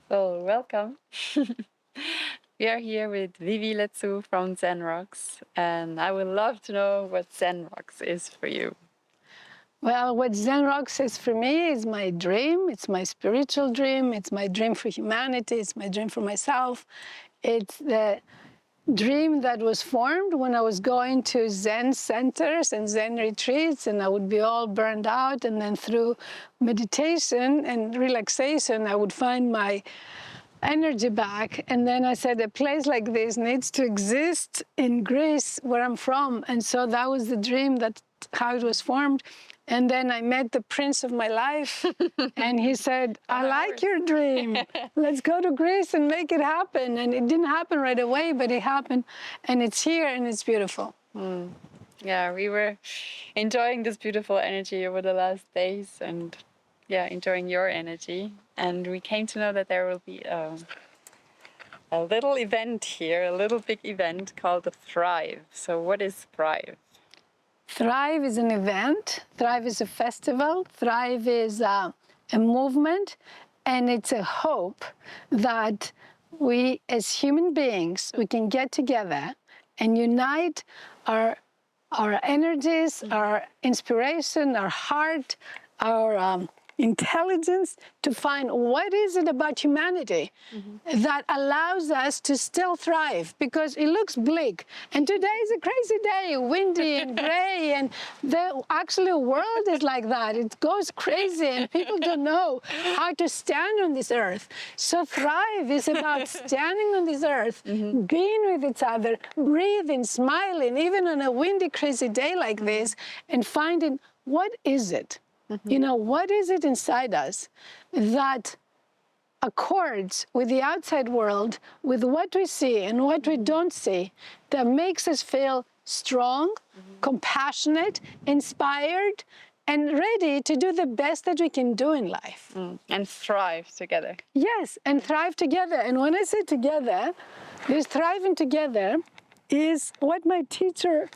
So, welcome. We are here with Vivi Letsu from Zen Rocks, and I would love to know what Zen Rocks is for you. Well, what Zen Rocks is for me is my dream. It's my spiritual dream. It's my dream for humanity. It's my dream for myself. It's the dream that was formed when I was going to Zen centers and Zen retreats, and I would be all burned out. And then through meditation and relaxation, I would find my energy back. And then I said, a place like this needs to exist in Greece, where I'm from. And so that was the dream, that how it was formed. And then I met the prince of my life, and he said, I like your dream. Let's go to Greece and make it happen. And it didn't happen right away, but it happened. And it's here, and it's beautiful. Yeah, we were enjoying this beautiful energy over the last days, and enjoying your energy. And we came to know that there will be a little event here, a little big event called the Thrive. So what is Thrive? Thrive is an event. Thrive is a festival. Thrive is a movement. And it's a hope that we, as human beings, we can get together and unite our energies, our inspiration, our heart, our intelligence to find what is it about humanity that allows us to still thrive, because it looks bleak. And today is a crazy day, windy and gray, and the actual world is like that. It goes crazy and people don't know how to stand on this earth. So Thrive is about standing on this earth, being with each other, breathing, smiling, even on a windy, crazy day like this, and finding what is it? You know, what is it inside us that accords with the outside world, with what we see and what we don't see, that makes us feel strong, compassionate, inspired, and ready to do the best that we can do in life. And thrive together. Yes, and thrive together. And when I say together, this thriving together is what my teacher,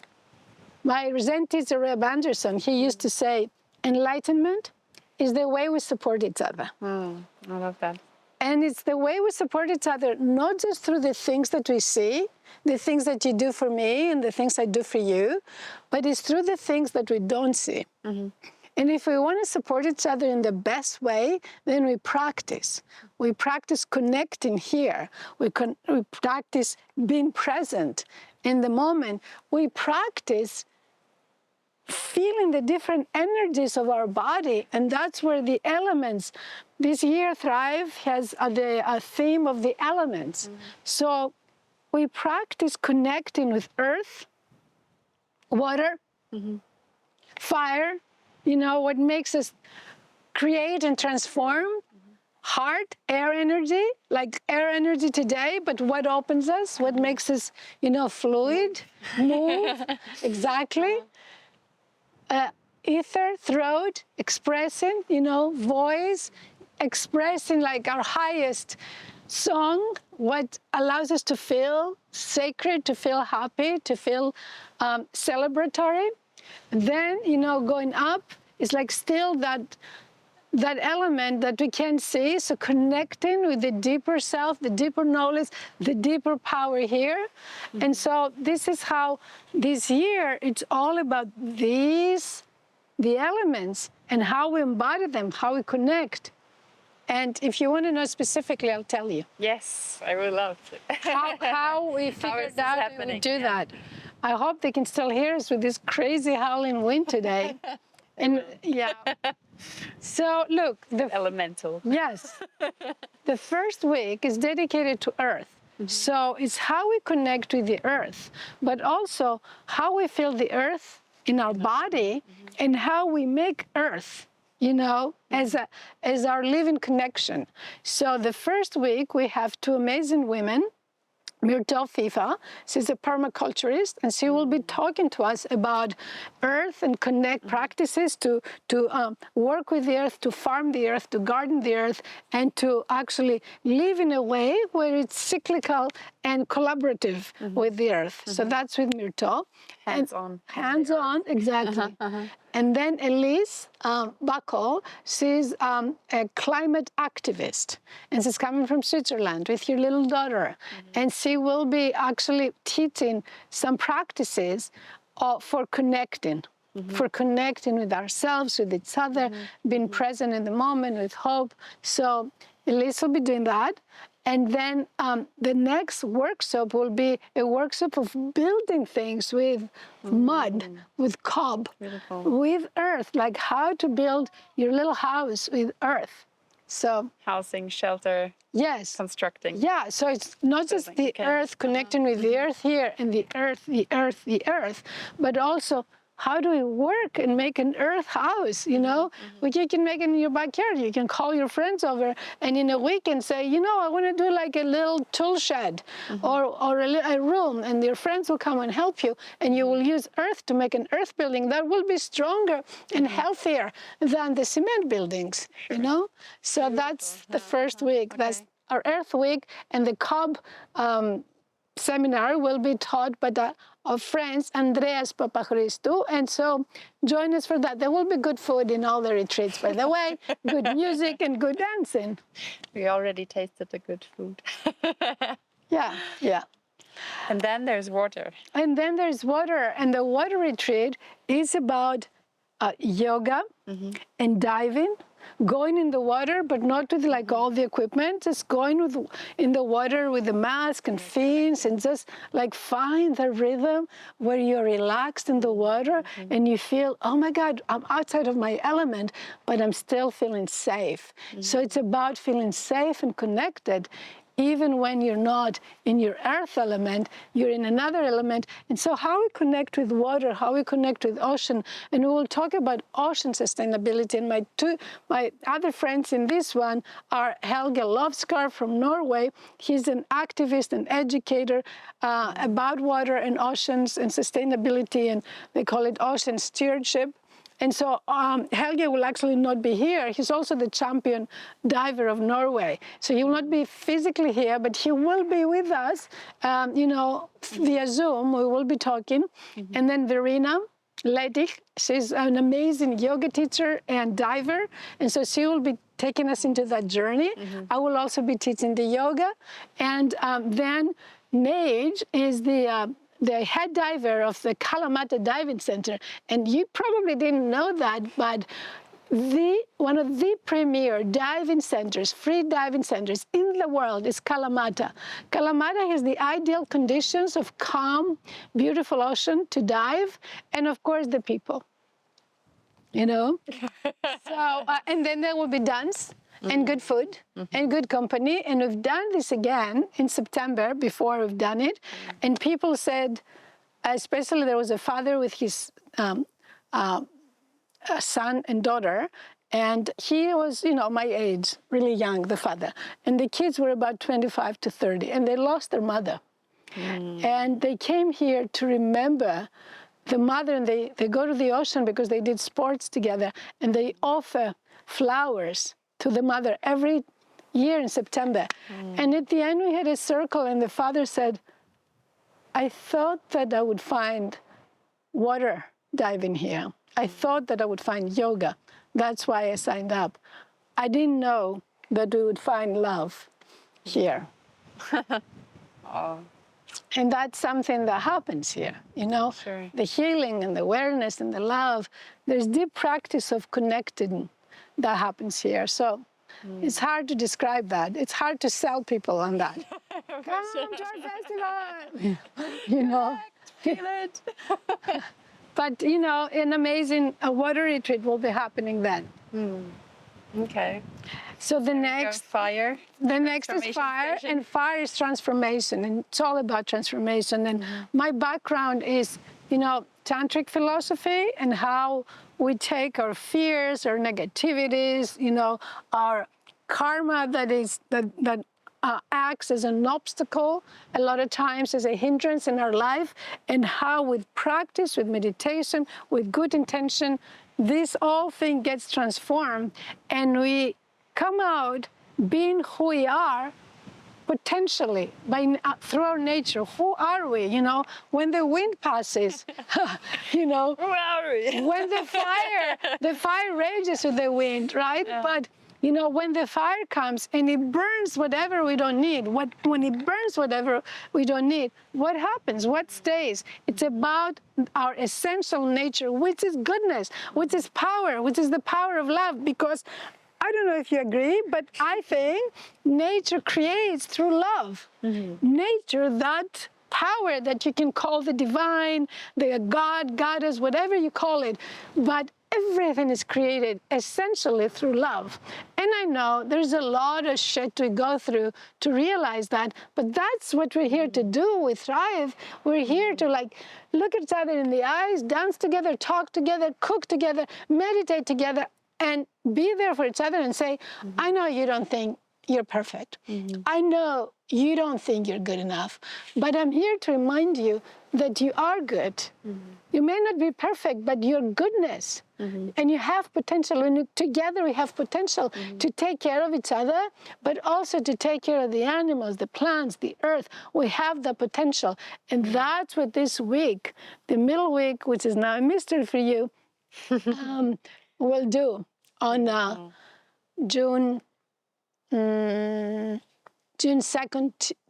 my Zen teacher, Reb Anderson, he used to say, enlightenment is the way we support each other. I love that. And it's the way we support each other, not just through the things that we see, the things that you do for me and the things I do for you, but it's through the things that we don't see. And if we want to support each other in the best way, then we practice. We practice connecting here. We practice being present in the moment. We practice feeling the different energies of our body, and that's where the elements, this year Thrive has a theme of the elements. So we practice connecting with earth, water, fire, you know, what makes us create and transform, heart, air energy, like air energy today, but what opens us, what makes us, you know, fluid, move, exactly. Ether, throat, expressing, you know, voice, expressing like our highest song, what allows us to feel sacred, to feel happy, to feel celebratory. Then, you know, going up is like still that element that we can't see, so connecting with the deeper self, the deeper knowledge, the deeper power here. And so this is how this year, it's all about these, the elements, and how we embody them, how we connect. And if you want to know specifically, I'll tell you. Yes, I would love to. how we figured out and we do that. I hope they can still hear us with this crazy howling wind today. And yeah. So look, the elemental. Yes. The first week is dedicated to earth. So it's how we connect with the earth, but also how we feel the earth in our body and how we make earth, you know, as our living connection. So the first week we have two amazing women, Myrtle Fifa. She's a permaculturist, and she will be talking to us about earth and connect practices to work with the earth, to farm the earth, to garden the earth, and to actually live in a way where it's cyclical and collaborative with the earth. So that's with Myrtle. hands-on. Hands-on, exactly. And then Elise Buckle, she's a climate activist, and she's coming from Switzerland with your little daughter. And she will be actually teaching some practices for connecting. For connecting with ourselves, with each other, being present in the moment with hope. So Elise will be doing that. And then the next workshop will be a workshop of building things with mud, with cob, with earth, like how to build your little house with earth. So housing, shelter, yes, constructing. Yeah, so it's not just the earth connecting with the earth here and the earth, the earth, the earth, but also how do we work and make an earth house, you know? Which you can make it in your backyard. You can call your friends over and in a weekend say, you know, I want to do like a little tool shed or a room, and your friends will come and help you, and you will use earth to make an earth building that will be stronger and healthier than the cement buildings, you know? So that's the first week. That's our Earth Week, and the COB seminar will be taught by our friends Andreas Papachristou, and so join us for that. There will be good food in all the retreats, by the way, good music and good dancing. We already tasted the good food. Yeah. And then there's water. And then there's water, and the water retreat is about yoga and diving, going in the water, but not with like all the equipment, just going in the water with the mask and fins, and just like find the rhythm where you're relaxed in the water and you feel, oh my God, I'm outside of my element, but I'm still feeling safe. So it's about feeling safe and connected. Even when you're not in your earth element, you're in another element. And so how we connect with water, how we connect with ocean, and we will talk about ocean sustainability. And my other friends in this one are Helge Lovskar from Norway. He's an activist and educator about water and oceans and sustainability, and they call it ocean stewardship. And so Helge will actually not be here. He's also the champion diver of Norway. So he will not be physically here, but he will be with us, you know, via Zoom. We will be talking. And then Verena Lettich, she's an amazing yoga teacher and diver. And so she will be taking us into that journey. I will also be teaching the yoga. And then Nage is the head diver of the Kalamata Diving Center. And you probably didn't know that, but one of the premier diving centers, free diving centers in the world is Kalamata. Kalamata has the ideal conditions of calm, beautiful ocean to dive, and of course the people, you know? So, and then there will be dance, and good food, and good company. And we've done this again in September, before we've done it. And people said, especially there was a father with his son and daughter, and he was, you know, my age, really young, the father. And the kids were about 25 to 30, and they lost their mother. And they came here to remember the mother, and they go to the ocean because they did sports together, and they offer flowers to the mother every year in September. And at the end we had a circle, and the father said, I thought that I would find water diving here. I thought that I would find yoga. That's why I signed up. I didn't know that we would find love here. And that's something that happens here, you know? Sure. The healing and the awareness and the love. There's deep practice of connecting that happens here. So it's hard to describe that. It's hard to sell people on that. Come to our festival, you know? Feel it. But, you know, an amazing water retreat will be happening then. Okay. So the next fire. The next is fire, station. and fire is transformation, and it's all about transformation. And my background is, you know, tantric philosophy, and how we take our fears, our negativities, you know, our karma that acts as an obstacle a lot of times, as a hindrance in our life, and how with practice, with meditation, with good intention, this whole thing gets transformed, and we come out being who we are potentially through our nature. Who are we? When the wind passes, Who are we? when the fire rages with the wind, right? Yeah. But when the fire comes and it burns whatever we don't need, when it burns whatever we don't need, what happens? What stays? It's about our essential nature, which is goodness, which is power, which is the power of love. Because I don't know if you agree, but I think nature creates through love. Nature, that power that you can call the divine, the God, goddess, whatever you call it, but everything is created essentially through love. And I know there's a lot of shit to go through to realize that, but that's what we're here to do with Thrive. We're here to look at each other in the eyes, dance together, talk together, cook together, meditate together, and be there for each other and say, I know you don't think you're perfect. I know you don't think you're good enough, but I'm here to remind you that you are good. You may not be perfect, but your goodness, and you have potential. And together we have potential to take care of each other, but also to take care of the animals, the plants, the earth. We have the potential. And that's what this week, the middle week, which is now a mystery for you, will do on June 2nd,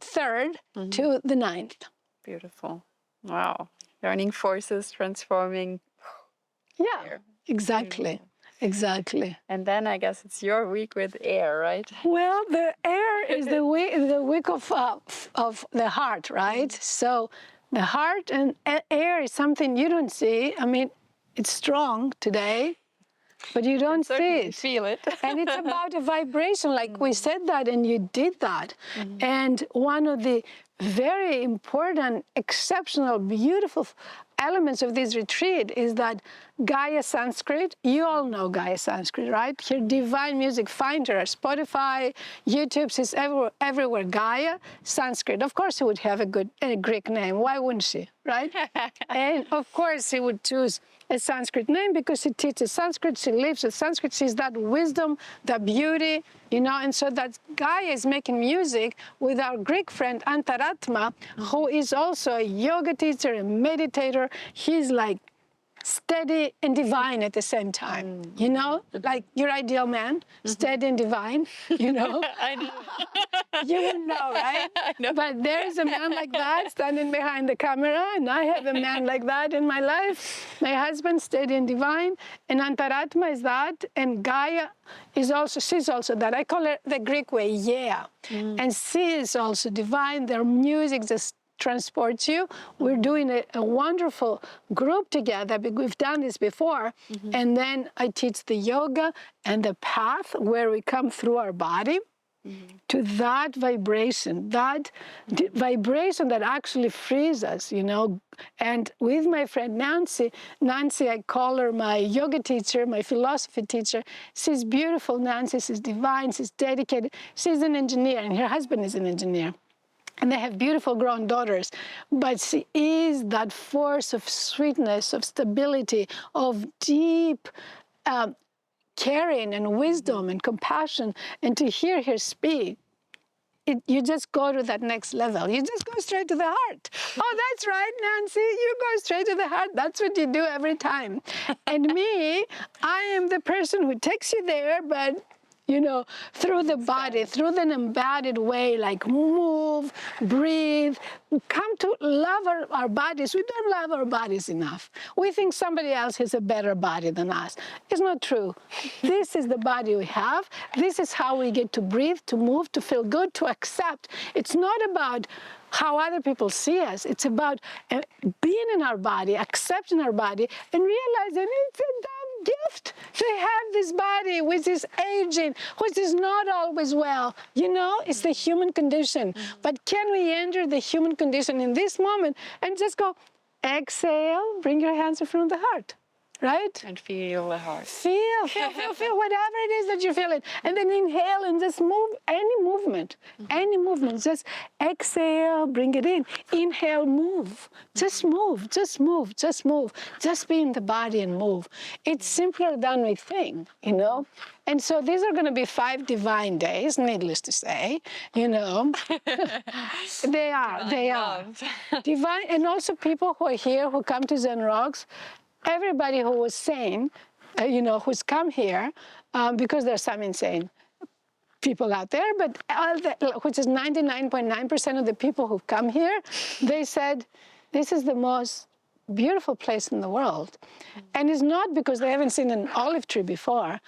3rd to the 9th. Beautiful. Wow. Joining forces, transforming. Yeah, Air. exactly. Exactly. And then I guess it's your week with air, right? Well, the air is the week of the heart, right? So the heart and air is something you don't see. I mean, it's strong today, but you don't see it. Feel it. And it's about a vibration, like we said that, and you did that. And one of the very important, exceptional, beautiful elements of this retreat is that Gaia Sanskrit, you all know Gaia Sanskrit, right? Her divine music, find her, Spotify, YouTube, she's everywhere. Gaia Sanskrit. Of course, she would have a Greek name. Why wouldn't she, right? And of course, she would choose a Sanskrit name because she teaches Sanskrit, she lives with Sanskrit, she's that wisdom, that beauty, and so that Gaia is making music with our Greek friend Antaratma, who is also a yoga teacher, a meditator. He's like steady and divine at the same time, like your ideal man, steady and divine, I know. You wouldn't know, right? I know. But there's a man like that standing behind the camera, and I have a man like that in my life. My husband, steady and divine, and Antaratma is that, and Gaia is also, she's also that. I call her the Greek way, yeah. And she is also divine. Their music just transports you. We're doing a wonderful group together. We've done this before. And then I teach the yoga and the path where we come through our body to that vibration that actually frees us, And with my friend Nancy, I call her my yoga teacher, my philosophy teacher. She's beautiful, Nancy. She's divine. She's dedicated. She's an engineer, and her husband is an engineer. And they have beautiful grown daughters. But she is that force of sweetness, of stability, of deep caring and wisdom and compassion. And to hear her speak, you just go to that next level. You just go straight to the heart. Oh, that's right, Nancy. You go straight to the heart. That's what you do every time. And me, I am the person who takes you there, but through the body, through an embodied way, like move, breathe, come to love our bodies. We don't love our bodies enough. We think somebody else has a better body than us. It's not true. This is the body we have. This is how we get to breathe, to move, to feel good, to accept. It's not about how other people see us. It's about being in our body, accepting our body, and realizing it's a damn gift to have this body which is aging, which is not always well. It's the human condition. But can we enter the human condition in this moment and just go, exhale, bring your hands in front of the heart. right? And feel the heart. Feel whatever it is that you're feeling. And then inhale and just move, any movement, just exhale, bring it in. Inhale, move, just move, just move, just move. Just be in the body and move. It's simpler than we think, you know? And so these are going to be 5 divine days, needless to say, you know. They are. Divine, and also people who are here, who come to Zen Rocks, everybody who was sane, you know, who's come here, because there's some insane people out there, but which is 99.9% of the people who've come here, they said, this is the most beautiful place in the world. And it's not because they haven't seen an olive tree before.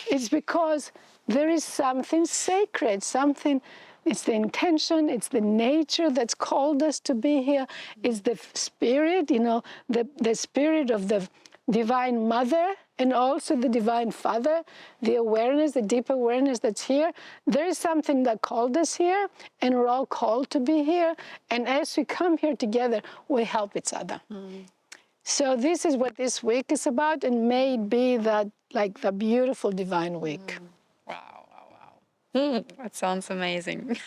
It's because there is something sacred, something, it's the intention, it's the nature that's called us to be here. It's the spirit, you know, the spirit of the Divine Mother and also the Divine Father, the awareness, the deep awareness that's here. There is something that called us here, and we're all called to be here. And as we come here together, we help each other. So this is what this week is about, and may it be that, like, the beautiful divine week. Wow. That sounds amazing.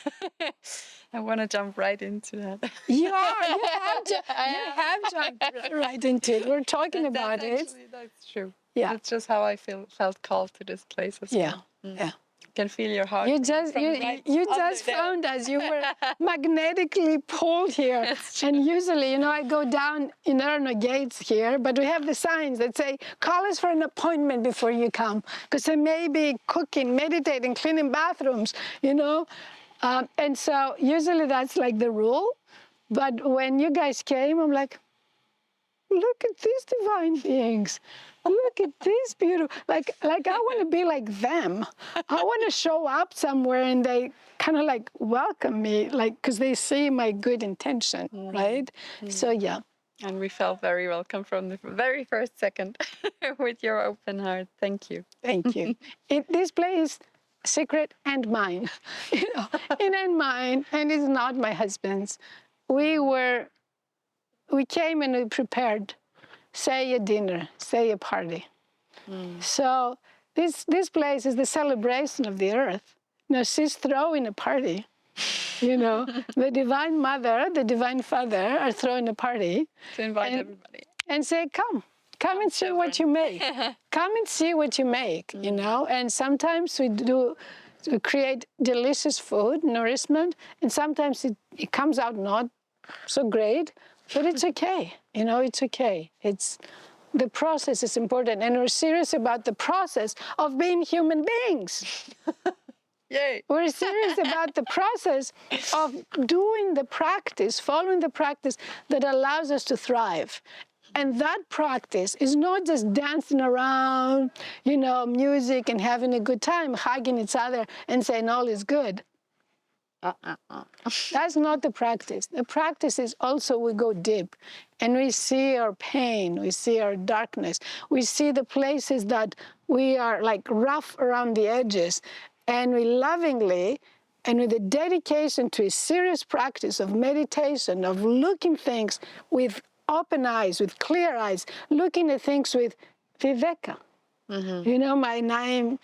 I want to jump right into that. You have jumped right into it. We're talking about it. Actually, that's true. Yeah. That's just how I felt called to this place as well. Yeah. Can feel your heart. You just found us. You were magnetically pulled here. And usually, you know, I go down, you know, there are no gates here, but we have the signs that say, call us for an appointment before you come, because I may be cooking, meditating, cleaning bathrooms, you know. And so usually that's like the rule. But when you guys came, I'm like, look at these divine beings. Look at this beautiful, like I want to be like them. I want to show up somewhere and they kind of like welcome me, like, because they see my good intention, right? So, yeah. And we felt very welcome from the very first second with your open heart. Thank you. Thank you. This place, secret and mine, you know, and mine, and it's not my husband's. We came and we prepared, say a dinner, say a party. So this place is the celebration of the earth. You know, she's throwing a party. You know, the Divine Mother, the Divine Father are throwing a party. To invite everybody. And say, come and see what you make. Come and see what you make, you know. And sometimes we create delicious food, nourishment, and sometimes it comes out not so great, but it's okay. You know, it's okay. The process is important, and we're serious about the process of being human beings. Yay. We're serious about the process of doing the practice, following the practice that allows us to thrive. And that practice is not just dancing around, you know, music and having a good time, hugging each other and saying all is good. That's not the practice. The practice is also we go deep and we see our pain, we see our darkness, we see the places that we are like rough around the edges, and we lovingly and with a dedication to a serious practice of meditation, of looking things with open eyes, with clear eyes, looking at things with viveka. You know, my name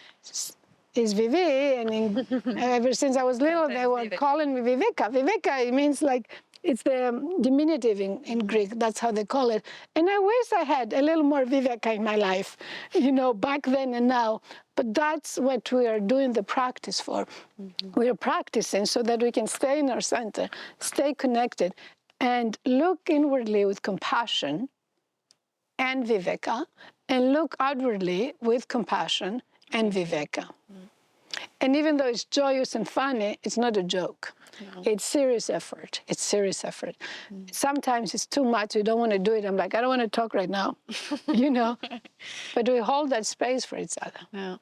is Vivi, and ever since I was little, they were calling me Viveka. Viveka, it means like, it's the diminutive in Greek, that's how they call it. And I wish I had a little more Viveka in my life, you know, back then and now. But that's what we are doing the practice for. We are practicing so that we can stay in our center, stay connected, and look inwardly with compassion and Viveka, and look outwardly with compassion and Viveka. And even though it's joyous and funny, it's not a joke. It's serious effort. It's serious effort. Sometimes it's too much. We don't want to do it. I'm like, I don't want to talk right now, you know. But we hold that space for each other.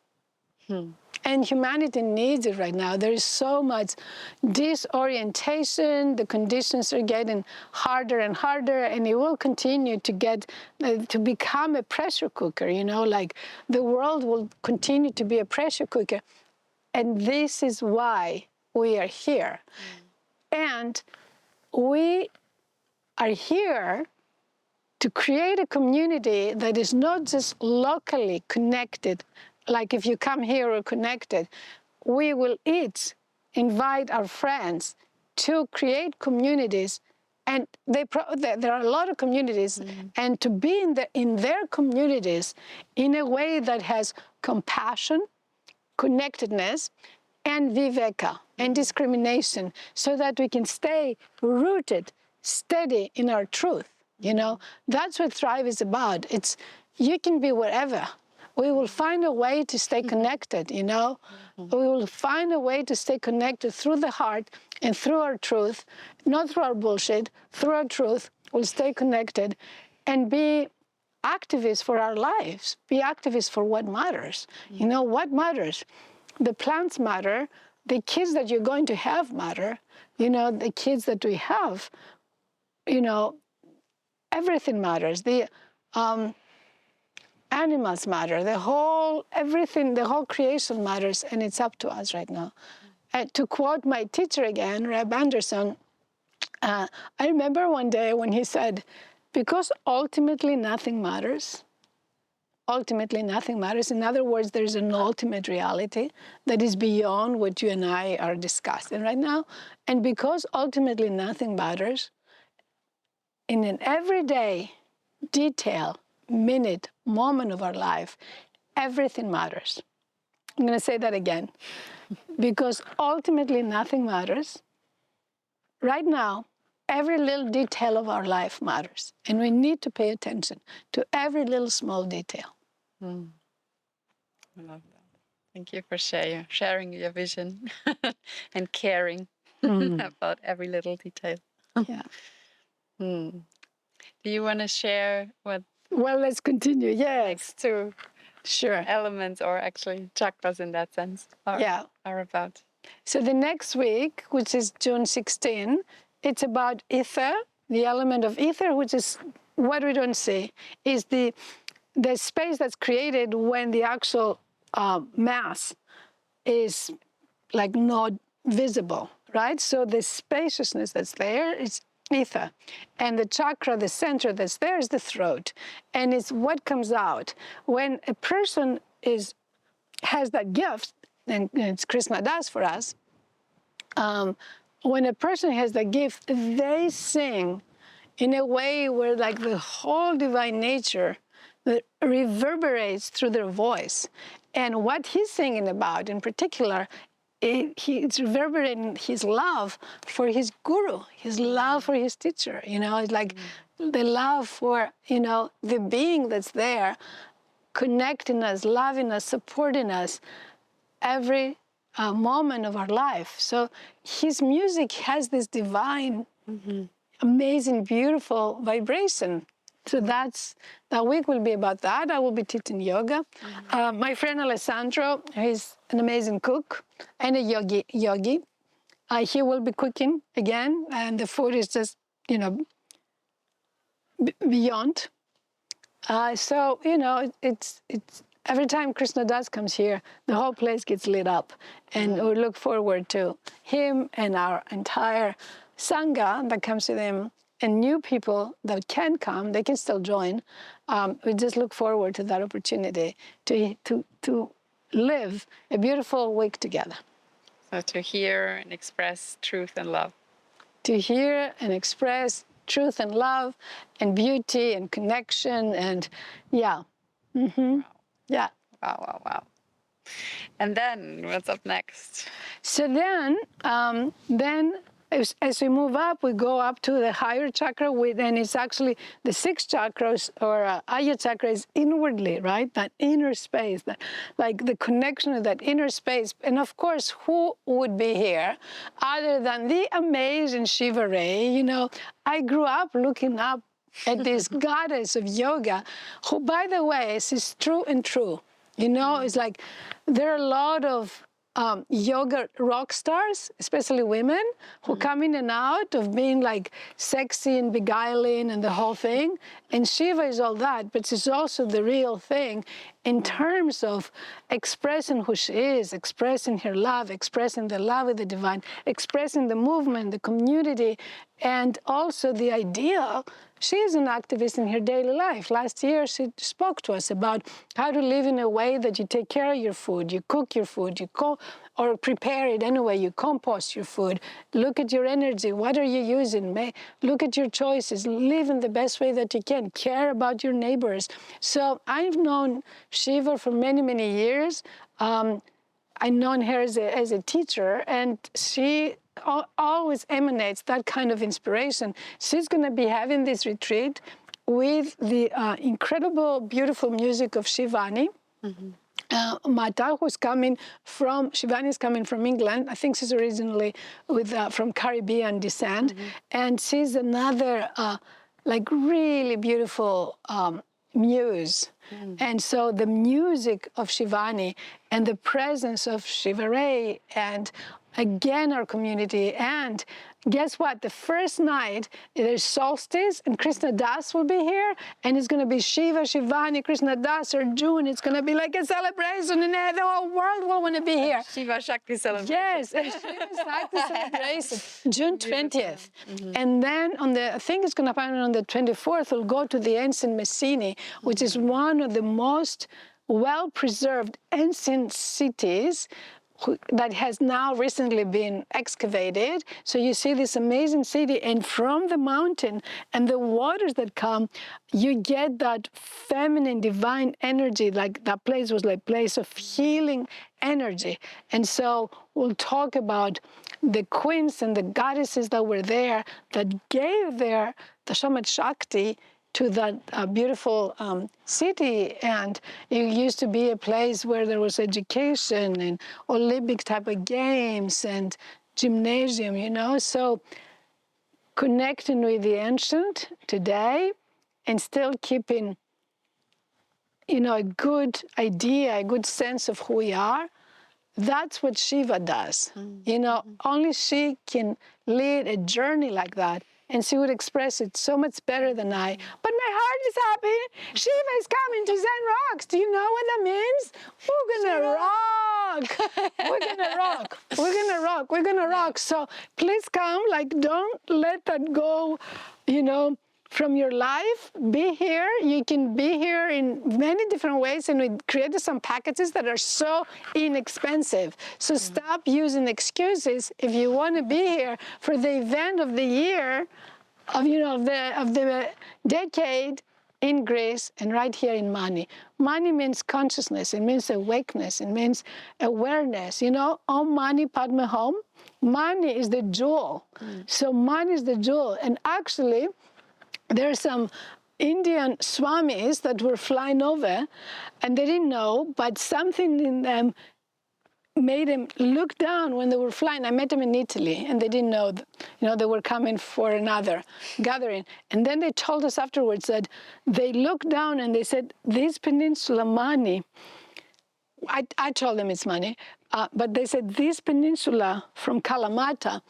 And humanity needs it right now. There is so much disorientation. The conditions are getting harder and harder, and it will continue to get to become a pressure cooker. You know, like the world will continue to be a pressure cooker, and this is why we are here. And we are here to create a community that is not just locally connected, like if you come here or connected, we will each invite our friends to create communities, and there are a lot of communities, and to be in their communities in a way that has compassion, connectedness, and viveka, and discrimination, so that we can stay rooted, steady in our truth. You know, that's what Thrive is about. It's, you can be wherever. We will find a way to stay connected, you know. We will find a way to stay connected through the heart and through our truth, not through our bullshit, through our truth. We'll stay connected and be activists for our lives, be activists for what matters. You know, what matters? The plants matter, the kids that you're going to have matter, you know, the kids that we have, you know, everything matters. The animals matter, the whole, everything, the whole creation matters, and it's up to us right now. To quote my teacher again, Reb Anderson, I remember one day when he said, because ultimately nothing matters, ultimately nothing matters. In other words, there's an ultimate reality that is beyond what you and I are discussing right now. And because ultimately nothing matters, in an everyday detail, minute, moment of our life, everything matters. I'm going to say that again. Because ultimately nothing matters. Right now, every little detail of our life matters. And we need to pay attention to every little small detail. I love that. Thank you for sharing your vision and caring about every little detail. Yeah. Do you want to share what Well, let's continue. Yes. next two Sure. elements, or actually chakras in that sense, are about? So the next week, which is June 16, it's about ether, the element of ether, which is what we don't see, is the space that's created when the actual mass is like not visible, right? So the spaciousness that's there is ether. And the chakra, the center that's there, is the throat. And it's what comes out. When a person has that gift, and it's Krishna das for us, when a person has the gift, they sing in a way where like the whole divine nature reverberates through their voice. And what he's singing about in particular, it's reverberating his love for his guru, his love for his teacher. You know, it's like the love for, you know, the being that's there, connecting us, loving us, supporting us every moment of our life. So his music has this divine, amazing, beautiful vibration. So that week will be about that. I will be teaching yoga. My friend Alessandro, he's an amazing cook and a yogi. He will be cooking again, and the food is just, you know, beyond. So, you know, it's every time Krishna Das comes here, the whole place gets lit up. And we look forward to him and our entire Sangha that comes with him. And new people that can come, they can still join. We just look forward to that opportunity to live a beautiful week together. So to hear and express truth and love. To hear and express truth and love and beauty and connection and yeah. Yeah. Wow. And then what's up next? So then as we move up, we go up to the higher chakra, and it's actually the 6 chakras, or Aya chakra is inwardly, right? That inner space, that, like the connection of that inner space. And of course, who would be here other than the amazing Shiva Ray? You know, I grew up looking up at this goddess of yoga, who, by the way, is true and true. You know, it's like there are a lot of yoga rock stars, especially women, who come in and out of being like sexy and beguiling and the whole thing. And Shiva is all that, but she's also the real thing in terms of expressing who she is, expressing her love, expressing the love of the divine, expressing the movement, the community, and also the ideal. She is an activist in her daily life. Last year, she spoke to us about how to live in a way that you take care of your food, you cook your food, or prepare it anyway, you compost your food, look at your energy, what are you using, look at your choices, live in the best way that you can, care about your neighbors. So I've known Shiva for many, many years. I've known her as a teacher, and she always emanates that kind of inspiration. She's going to be having this retreat with the incredible, beautiful music of Shivani. Mata, who's coming from, Shivani is coming from England. I think she's originally from Caribbean descent. And she's another like really beautiful muse. And so the music of Shivani and the presence of Shivaray and again our community, and guess what? The first night there's solstice and Krishna Das will be here, and it's going to be Shiva, Shivani, Krishna Das, or June. It's going to be like a celebration, and the whole world will want to be here. Shiva Shakti celebration. Yes, and Shiva Shakti celebration, June 20th. And then I think it's going to happen on the 24th, we'll go to the ancient Messini, which is one of the most well-preserved ancient cities that has now recently been excavated. So you see this amazing city, and from the mountain and the waters that come, you get that feminine, divine energy. Like that place was like place of healing energy. And so we'll talk about the queens and the goddesses that were there that gave so much Shakti to that beautiful city. And it used to be a place where there was education and Olympic type of games and gymnasium, you know. So connecting with the ancient today and still keeping, you know, a good idea, a good sense of who we are, that's what Shiva does. You know, only she can lead a journey like that. And she would express it so much better than I. But my heart is happy. Shiva is coming to Zen Rocks. Do you know what that means? We're gonna rock. We're gonna rock. We're gonna rock. We're gonna rock. So please come. Like, don't let that go, you know, from your life. Be here. You can be here in many different ways, and we created some packages that are so inexpensive. So stop using excuses if you want to be here for the event of the year, of the decade in Greece and right here in Mani. Mani means consciousness. It means awakeness. It means awareness. You know, Om Mani Padme Hum. Mani is the jewel. So Mani is the jewel, and actually, there are some Indian swamis that were flying over, and they didn't know, but something in them made them look down when they were flying. I met them in Italy, and they didn't know, you know, they were coming for another gathering. And then they told us afterwards that they looked down and they said, this peninsula, Mani, I told them it's Mani, but they said, this peninsula from Kalamata,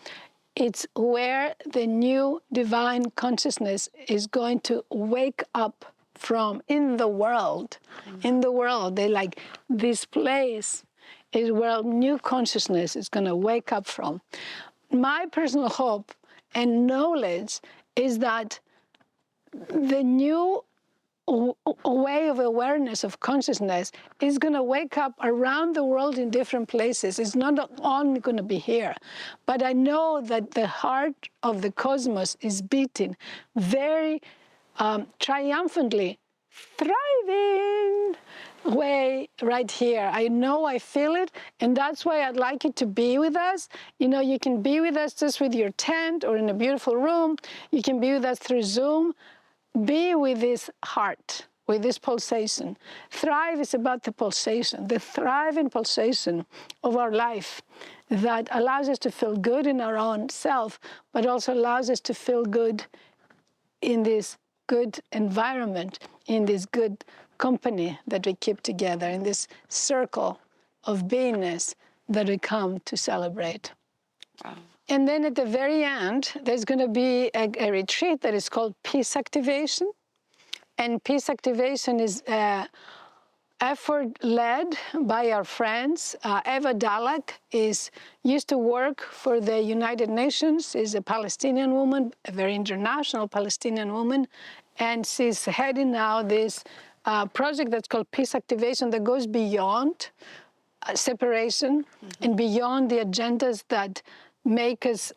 it's where the new divine consciousness is going to wake up from in the world. In the world, they like, this place is where new consciousness is going to wake up from. My personal hope and knowledge is that the new way of awareness of consciousness is going to wake up around the world in different places. It's not only going to be here, but I know that the heart of the cosmos is beating very triumphantly, thriving way right here. I know, I feel it, and that's why I'd like you to be with us. You know, you can be with us just with your tent or in a beautiful room. You can be with us through Zoom. Be with this heart, with this pulsation. Thrive is about the pulsation, the thriving pulsation of our life that allows us to feel good in our own self, but also allows us to feel good in this good environment, in this good company that we keep together, in this circle of beingness that we come to celebrate. Wow. And then at the very end, there's going to be a retreat that is called Peace Activation. And peace activation is effort led by our friends. Eva Dalak used to work for the United Nations, is a Palestinian woman, a very international Palestinian woman, and she's heading now this project that's called Peace Activation that goes beyond separation and beyond the agendas that make us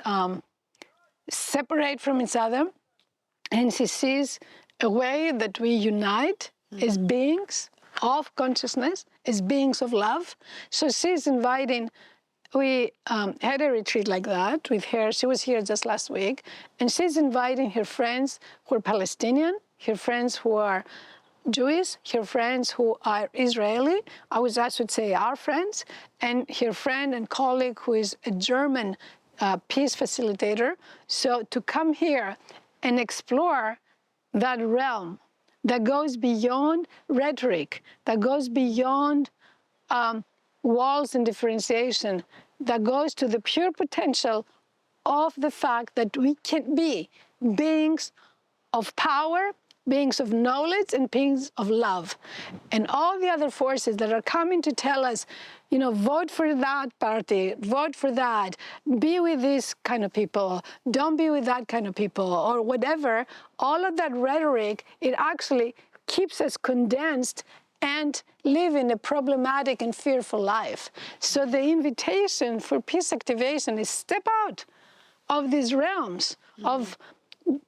separate from each other. And she sees a way that we unite as beings of consciousness, as beings of love. So she's inviting, we had a retreat like that with her. She was here just last week. And she's inviting her friends who are Palestinian, her friends who are Jewish, her friends who are Israeli, I should say our friends, and her friend and colleague who is a German peace facilitator. So to come here and explore that realm that goes beyond rhetoric, that goes beyond walls and differentiation, that goes to the pure potential of the fact that we can be beings of power, beings of knowledge, and beings of love. And all the other forces that are coming to tell us, vote for that party, vote for that, be with this kind of people, don't be with that kind of people, or whatever, all of that rhetoric, it actually keeps us condensed and living a problematic and fearful life. So the invitation for peace activation is step out of these realms of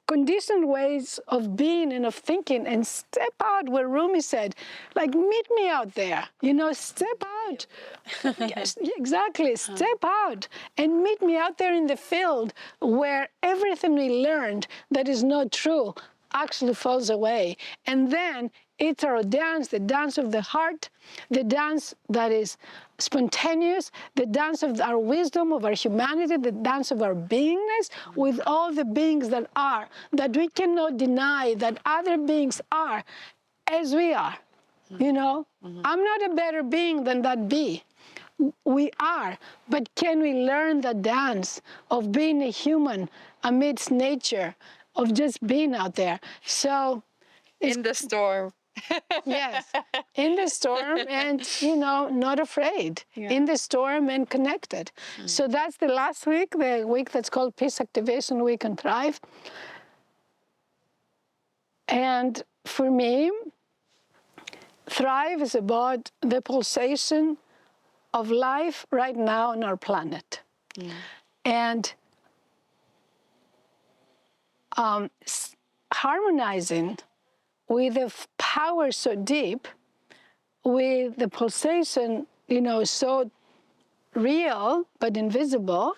conditioned ways of being and of thinking, and step out where Rumi said, meet me out there, step out. Yes, exactly, step out and meet me out there in the field where everything we learned that is not true actually falls away. And then it's our dance, the dance of the heart, the dance that is spontaneous, the dance of our wisdom, of our humanity, the dance of our beingness with all the beings that are, that we cannot deny that other beings are as we are. I'm not a better being than that bee. We are, but can we learn the dance of being a human amidst nature, of just being out there? So in the storm. Yes, in the storm and, not afraid. Yeah. In the storm and connected. So that's the last week, the week that's called Peace Activation Week and Thrive. And for me, Thrive is about the pulsation of life right now on our planet. And harmonizing with the power so deep, with the pulsation, so real but invisible,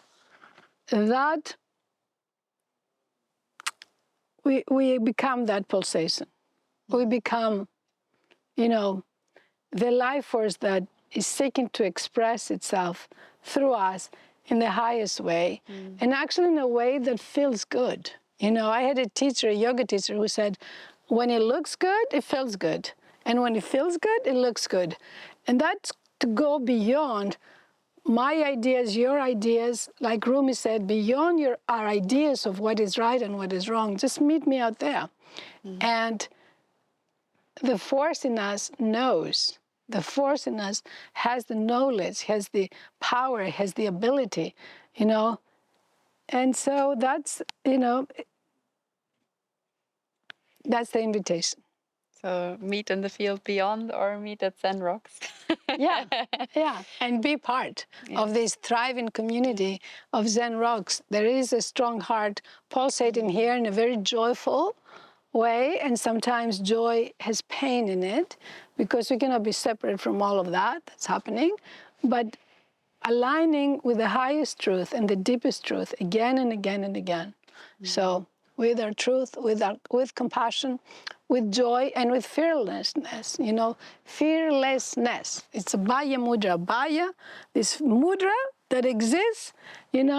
that we become that pulsation. We become, the life force that is seeking to express itself through us in the highest way, and actually in a way that feels good. I had a teacher, a yoga teacher, who said, when it looks good, it feels good. And when it feels good, it looks good. And that's to go beyond my ideas, your ideas, like Rumi said, beyond our ideas of what is right and what is wrong. Just meet me out there. And the force in us knows. The force in us has the knowledge, has the power, has the ability, And so that's, that's the invitation. So meet in the field beyond, or meet at Zen Rocks. Yeah, and be part of this thriving community of Zen Rocks. There is a strong heart pulsating here in a very joyful way, and sometimes joy has pain in it because we cannot be separate from all of that that's happening, but aligning with the highest truth and the deepest truth again and again and again. So with our truth, with compassion, with joy, and with fearlessness, fearlessness. It's a Bhaya mudra. Bhaya, this mudra that exists, in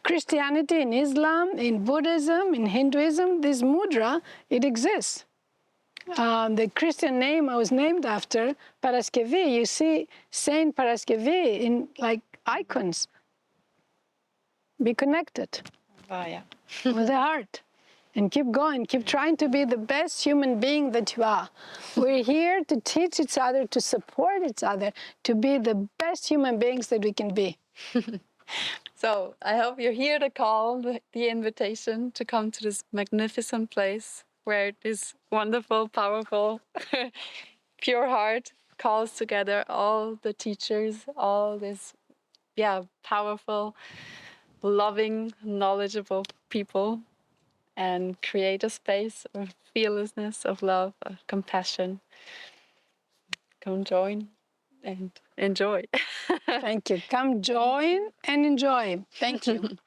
Christianity, in Islam, in Buddhism, in Hinduism, this mudra, it exists. The Christian name I was named after, Paraskevi, you see Saint Paraskevi in icons. Be connected. Oh, yeah. With the heart. And keep going, keep trying to be the best human being that you are. We're here to teach each other, to support each other, to be the best human beings that we can be. So I hope you hear the call, the invitation to come to this magnificent place where this wonderful, powerful, pure heart calls together all the teachers, all this, powerful, loving, knowledgeable people, and create a space of fearlessness, of love, of compassion. Come join and enjoy. Thank you. Come join and enjoy. Thank you.